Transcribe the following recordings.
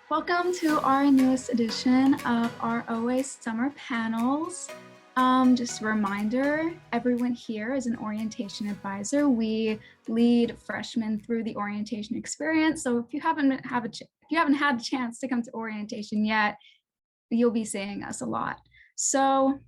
Welcome to our newest edition of our OA Summer Panels. Just a reminder, everyone here is an orientation advisor. We lead freshmen through the orientation experience. So if you haven't had a chance to come to orientation yet, you'll be seeing us a lot. So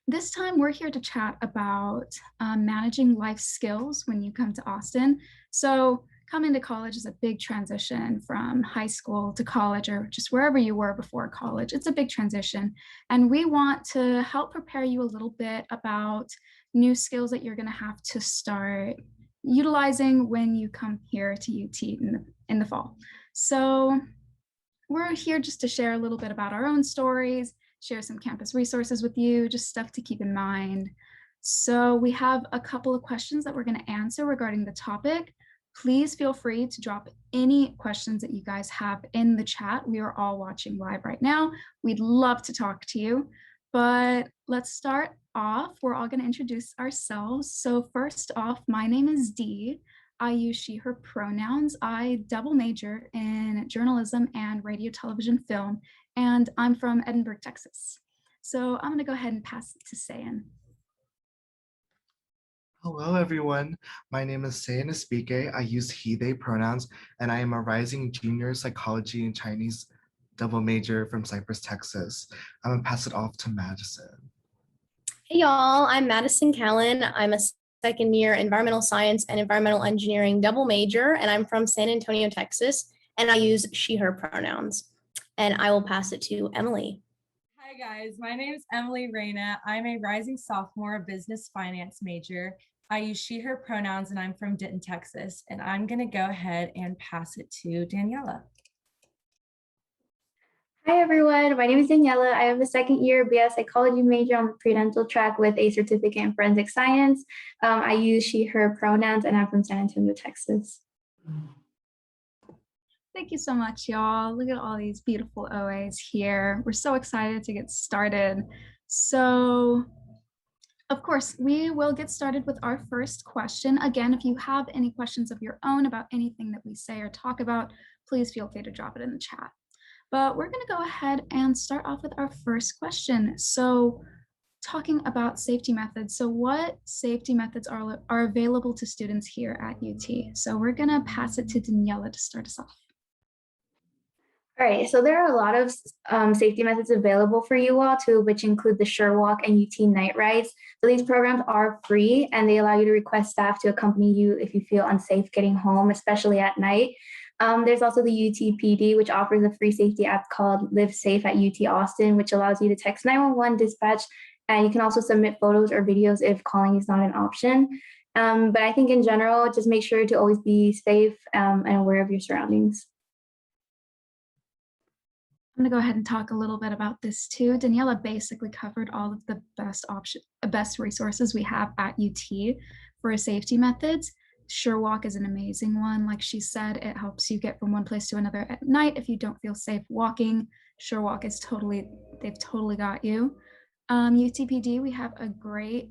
this time we're here to chat about managing life skills when you come to Austin. So coming to college is a big transition from high school to college or just wherever you were before college. It's a big transition. And we want to help prepare you a little bit about new skills that you're going to have to start utilizing when you come here to UT in the fall. So we're here just to share a little bit about our own stories, share some campus resources with you, just stuff to keep in mind. So we have a couple of questions that we're going to answer regarding the topic. Please feel free to drop any questions that you guys have in the chat. We are all watching live right now. We'd love to talk to you, but let's start off. We're all going to introduce ourselves. So first off, my name is Dee. I use she, her pronouns. I double major in journalism and radio, television, film, and I'm from Edinburgh, Texas. So I'm going to go ahead and pass it to Sayan. Hello, everyone. My name is Sayan Espike. I use he, they pronouns, and I am a rising junior psychology and Chinese double major from Cypress, Texas. I'm gonna pass it off to Madison. Hey y'all, I'm Madison Callan. I'm a second year environmental science and environmental engineering double major, and I'm from San Antonio, Texas, and I use she, her pronouns. And I will pass it to Emily. Hi guys, my name is Emily Reyna. I'm a rising sophomore business finance major. I use she, her pronouns, and I'm from Denton, Texas. And I'm gonna go ahead and pass it to Daniela. Hi everyone, my name is Daniela. I am a second year BS psychology major on the pre-dental track with a certificate in forensic science. I use she, her pronouns, and I'm from San Antonio, Texas. Thank you so much, y'all. Look at all these beautiful OAs here. We're so excited to get started. So, of course, we will get started with our first question. Again, if you have any questions of your own about anything that we say or talk about, please feel free to drop it in the chat. But we're going to go ahead and start off with our first question. So, talking about safety methods. So what safety methods are available to students here at UT? So we're going to pass it to Daniela to start us off. All right, so there are a lot of safety methods available for you all too, which include the Sure Walk and UT Night Rides. So these programs are free and they allow you to request staff to accompany you if you feel unsafe getting home, especially at night. There's also the UTPD, which offers a free safety app called Live Safe at UT Austin, which allows you to text 911 dispatch, and you can also submit photos or videos if calling is not an option. But I think in general, just make sure to always be safe and aware of your surroundings. I'm going to go ahead and talk a little bit about this too. Daniela basically covered all of the best resources we have at UT for safety methods. SureWalk is an amazing one. Like she said, it helps you get from one place to another at night if you don't feel safe walking. SureWalk is they've totally got you. UTPD, we have a great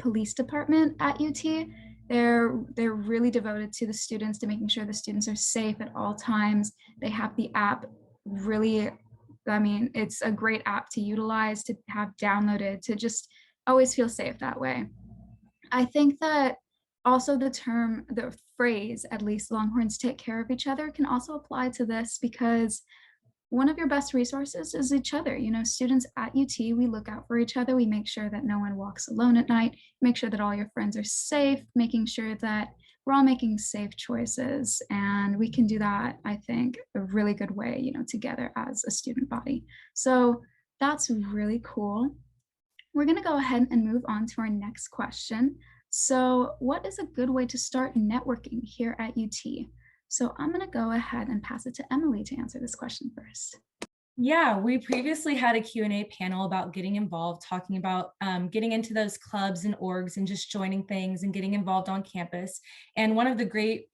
police department at UT. They're really devoted to the students, to making sure the students are safe at all times. They have the app really, I mean, it's a great app to utilize, to have downloaded, to just always feel safe that way. I think that also the phrase, at least Longhorns take care of each other, can also apply to this, because one of your best resources is each other. You know, students at UT, we look out for each other. We make sure that no one walks alone at night, make sure that all your friends are safe, making sure that we're all making safe choices. And we can do that, I think, a really good way, you know, together as a student body. So that's really cool. We're going to go ahead and move on to our next question. So what is a good way to start networking here at UT? So I'm going to go ahead and pass it to Emily to answer this question first. Yeah, we previously had a Q&A panel about getting involved, talking about getting into those clubs and orgs and just joining things and getting involved on campus. And one of the great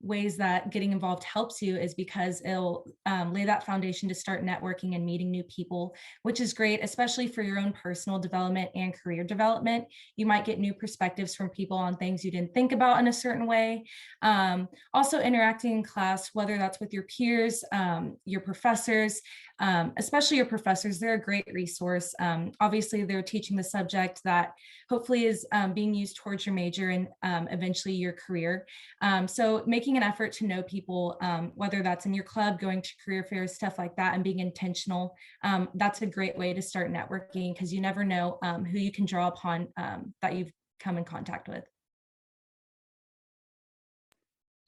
ways that getting involved helps you is because it'll lay that foundation to start networking and meeting new people, which is great, especially for your own personal development and career development. You might get new perspectives from people on things you didn't think about in a certain way. Also interacting in class, whether that's with your peers, your professors, especially your professors, they're a great resource. Obviously, they're teaching the subject that hopefully is being used towards your major and eventually your career. So making an effort to know people, whether that's in your club, going to career fairs, stuff like that, and being intentional, that's a great way to start networking, because you never know who you can draw upon that you've come in contact with.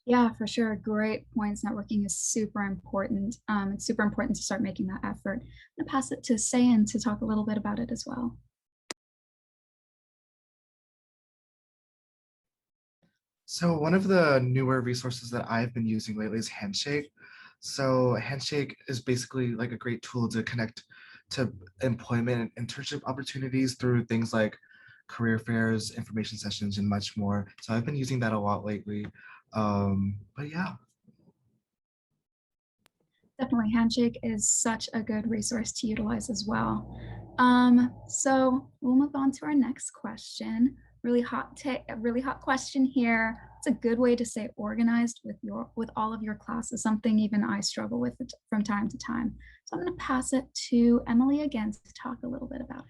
Yeah, for sure. Great points. Networking is super important. It's super important to start making that effort. I'm going to pass it to Sayan to talk a little bit about it as well. So one of the newer resources that I've been using lately is Handshake. So Handshake is basically like a great tool to connect to employment and internship opportunities through things like career fairs, information sessions, and much more. So I've been using that a lot lately. But yeah. Definitely, Handshake is such a good resource to utilize as well. So we'll move on to our next question. Really hot question here. It's a good way to stay organized with all of your classes, something even I struggle with from time to time. So I'm going to pass it to Emily again to talk a little bit about it.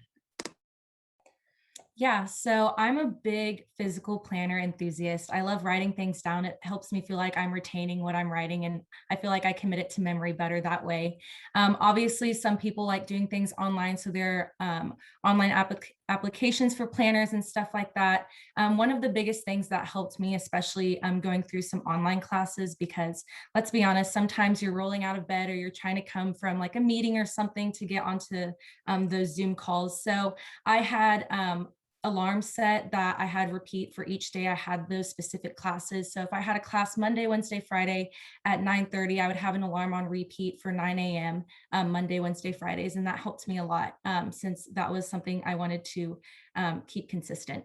Yeah, so I'm a big physical planner enthusiast. I love writing things down. It helps me feel like I'm retaining what I'm writing, and I feel like I commit it to memory better that way. Obviously, some people like doing things online, so there are online applications for planners and stuff like that. One of the biggest things that helped me, especially going through some online classes, because let's be honest, sometimes you're rolling out of bed or you're trying to come from like a meeting or something to get onto those Zoom calls. So I had alarm set that I had repeat for each day I had those specific classes. So if I had a class Monday, Wednesday, Friday at 9:30, I would have an alarm on repeat for 9 a.m. Monday, Wednesday, Fridays. And that helped me a lot since that was something I wanted to keep consistent.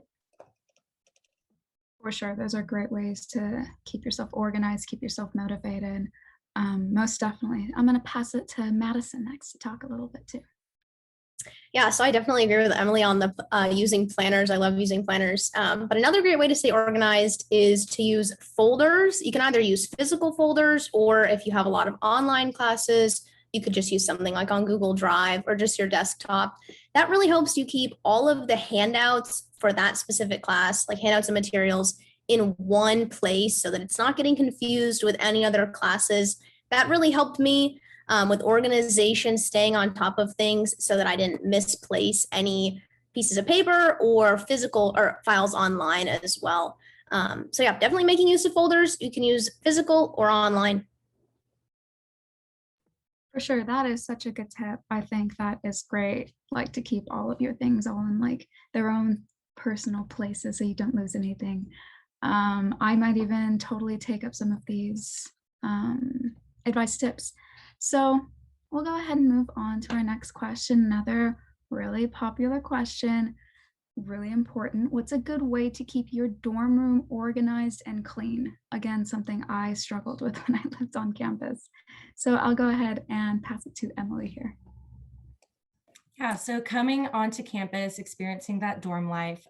For sure, those are great ways to keep yourself organized, keep yourself motivated. Most definitely. I'm going to pass it to Madison next to talk a little bit too. Yeah, so I definitely agree with Emily on the using planners. I love using planners. But another great way to stay organized is to use folders. You can either use physical folders, or if you have a lot of online classes, you could just use something like on Google Drive or just your desktop. That really helps you keep all of the handouts for that specific class, like handouts and materials, in one place so that it's not getting confused with any other classes. That really helped me with organization, staying on top of things so that I didn't misplace any pieces of paper or physical or files online as well. So yeah, definitely making use of folders. You can use physical or online. For sure, that is such a good tip. I think that is great, like to keep all of your things all in like their own personal places so you don't lose anything. I might even totally take up some of these advice tips. So we'll go ahead and move on to our next question. Another really popular question, really important. What's a good way to keep your dorm room organized and clean? Again, something I struggled with when I lived on campus. So I'll go ahead and pass it to Emily here. Yeah, so coming onto campus, experiencing that dorm life,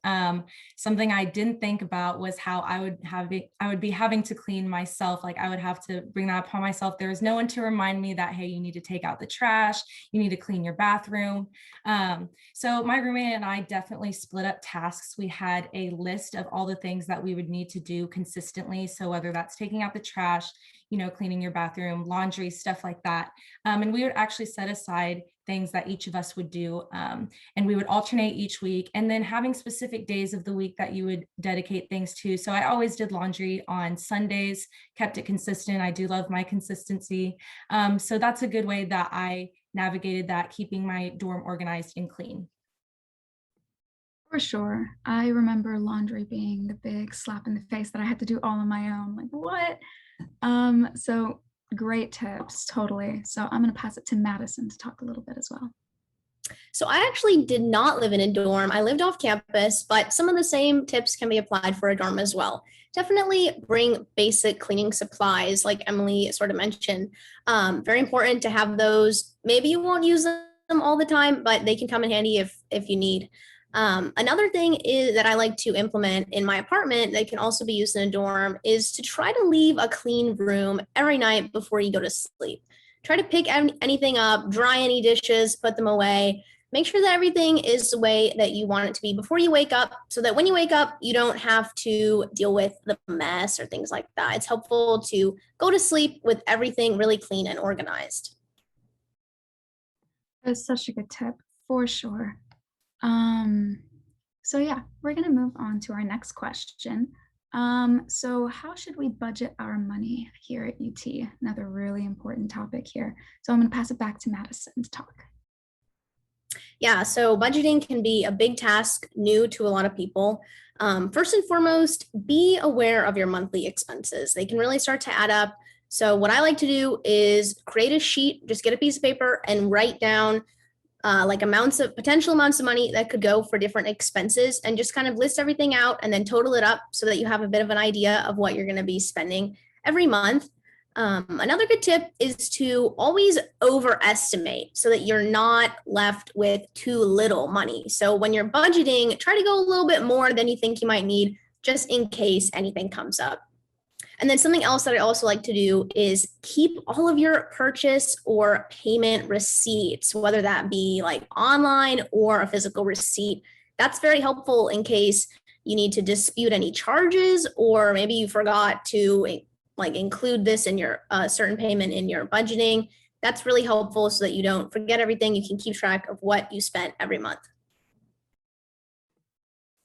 something I didn't think about was how I would be having to clean myself. Like I would have to bring that upon myself. There was no one to remind me that, hey, you need to take out the trash, you need to clean your bathroom. So my roommate and I definitely split up tasks. We had a list of all the things that we would need to do consistently. So whether that's taking out the trash, cleaning your bathroom, laundry, stuff like that. And we would actually set aside things that each of us would do. And we would alternate each week, and then having specific days of the week that you would dedicate things to. So I always did laundry on Sundays, kept it consistent. I do love my consistency. So that's a good way that I navigated that, keeping my dorm organized and clean. For sure. I remember laundry being the big slap in the face that I had to do all on my own. Like, what? So great tips, totally. So I'm going to pass it to Madison to talk a little bit as well. So I actually did not live in a dorm. I lived off campus, but some of the same tips can be applied for a dorm as well. Definitely bring basic cleaning supplies, like Emily sort of mentioned. Very important to have those. Maybe you won't use them all the time, but they can come in handy if you need. Another thing is that I like to implement in my apartment that can also be used in a dorm is to try to leave a clean room every night before you go to sleep. Try to pick anything up, dry any dishes, put them away. Make sure that everything is the way that you want it to be before you wake up, so that when you wake up, you don't have to deal with the mess or things like that. It's helpful to go to sleep with everything really clean and organized. That's such a good tip, for sure. Um, so yeah, we're gonna move on to our next question. So how should we budget our money here at UT? Another really important topic here. So I'm gonna pass it back to Madison to talk. Yeah, so budgeting can be a big task new to a lot of people. First and foremost, be aware of your monthly expenses. They can really start to add up. So, what I like to do is create a sheet, just get a piece of paper and write down like potential amounts of money that could go for different expenses, and just kind of list everything out and then total it up so that you have a bit of an idea of what you're going to be spending every month. Another good tip is to always overestimate so that you're not left with too little money. So when you're budgeting, try to go a little bit more than you think you might need, just in case anything comes up. And then something else that I also like to do is keep all of your purchase or payment receipts, whether that be like online or a physical receipt. That's very helpful in case you need to dispute any charges, or maybe you forgot to like include this in your certain payment in your budgeting. That's really helpful so that you don't forget everything. You can keep track of what you spent every month.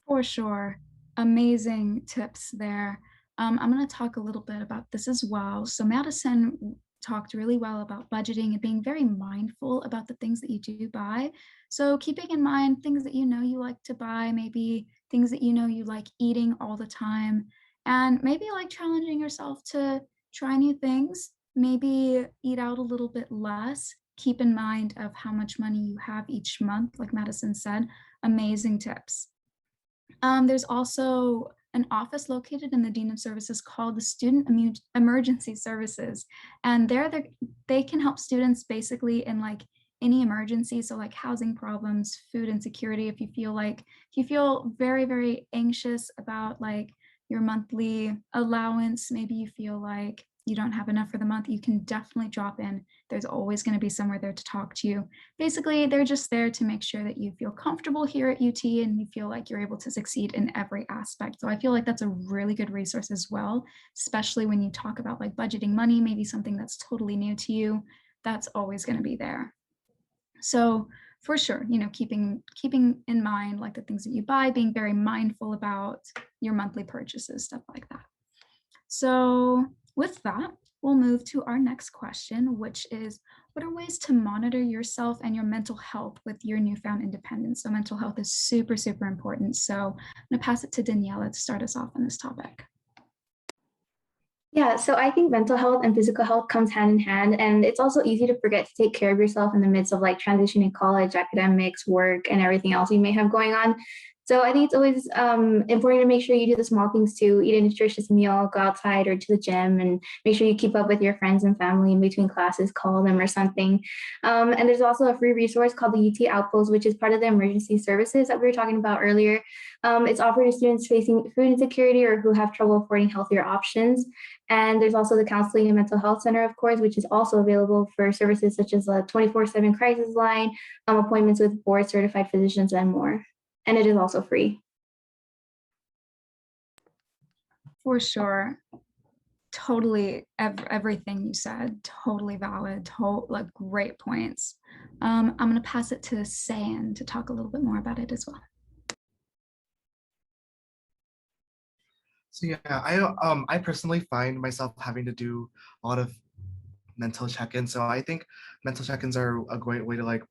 For sure. Amazing tips there. I'm going to talk a little bit about this as well. So Madison talked really well about budgeting and being very mindful about the things that you do buy. So keeping in mind things that you know you like to buy, maybe things that you know you like eating all the time, and maybe like challenging yourself to try new things, maybe eat out a little bit less. Keep in mind of how much money you have each month, like Madison said. Amazing tips. There's also an office located in the Dean of Services called the Student Emergency Services. And they can help students basically in like any emergency. So like housing problems, food insecurity, if you feel very, very anxious about like your monthly allowance, maybe you feel like you don't have enough for the month, you can definitely drop in. There's always going to be somewhere there to talk to you. Basically, they're just there to make sure that you feel comfortable here at UT and you feel like you're able to succeed in every aspect. So I feel like that's a really good resource as well, especially when you talk about like budgeting money, maybe something that's totally new to you. That's always going to be there. So for sure, keeping in mind like the things that you buy, being very mindful about your monthly purchases, stuff like that. So with that, we'll move to our next question, which is, what are ways to monitor yourself and your mental health with your newfound independence? So mental health is super, super important. So I'm going to pass it to Daniela to start us off on this topic. Yeah, so I think mental health and physical health comes hand in hand, and it's also easy to forget to take care of yourself in the midst of like transitioning college, academics, work, and everything else you may have going on. So I think it's always important to make sure you do the small things too. Eat a nutritious meal, go outside or to the gym, and make sure you keep up with your friends and family in between classes, call them or something. And there's also a free resource called the UT Outpost, which is part of the emergency services that we were talking about earlier. It's offered to students facing food insecurity or who have trouble affording healthier options. And there's also the Counseling and Mental Health Center, of course, which is also available for services such as a 24/7 crisis line, appointments with board certified physicians, and more. And it is also free. For sure. Totally, everything you said, totally valid, like great points. I'm going to pass it to San to talk a little bit more about it as well. So yeah, I personally find myself having to do a lot of mental check-ins. So I think mental check-ins are a great way to like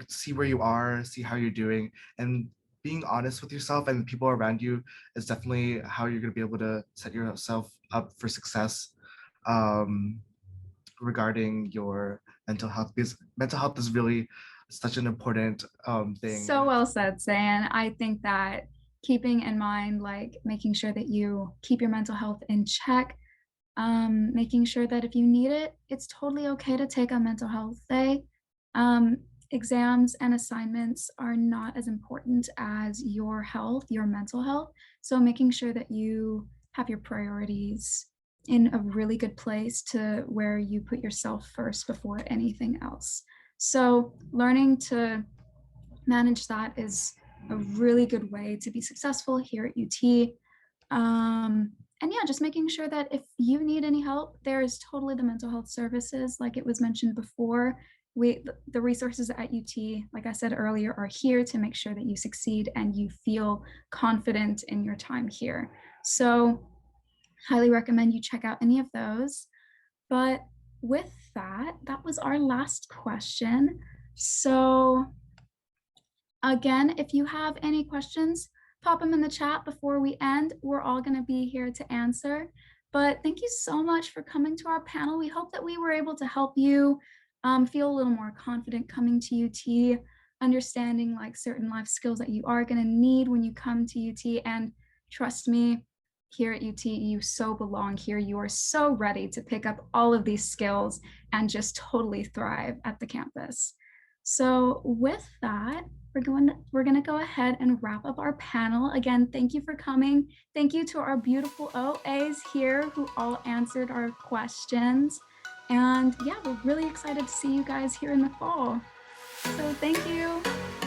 see where you are, see how you're doing, and being honest with yourself and the people around you is definitely how you're going to be able to set yourself up for success regarding your mental health, because mental health is really such an important thing. So well said, Sayan. I think that keeping in mind, like making sure that you keep your mental health in check, making sure that if you need it, it's totally okay to take a mental health day. Exams and assignments are not as important as your health, your mental health. So making sure that you have your priorities in a really good place to where you put yourself first before anything else. So learning to manage that is a really good way to be successful here at UT. And yeah, just making sure that if you need any help, there is totally the mental health services, like it was mentioned before. The resources at UT, like I said earlier, are here to make sure that you succeed and you feel confident in your time here. So highly recommend you check out any of those. But with that, that was our last question. So again, if you have any questions, pop them in the chat before we end. We're all going to be here to answer. But thank you so much for coming to our panel. We hope that we were able to help you feel a little more confident coming to UT, understanding like certain life skills that you are going to need when you come to UT. And trust me, here at UT, you so belong here. You are so ready to pick up all of these skills and just totally thrive at the campus. So with that, we're going to go ahead and wrap up our panel. Again, thank you for coming. Thank you to our beautiful OAs here who all answered our questions. And yeah, we're really excited to see you guys here in the fall. So thank you.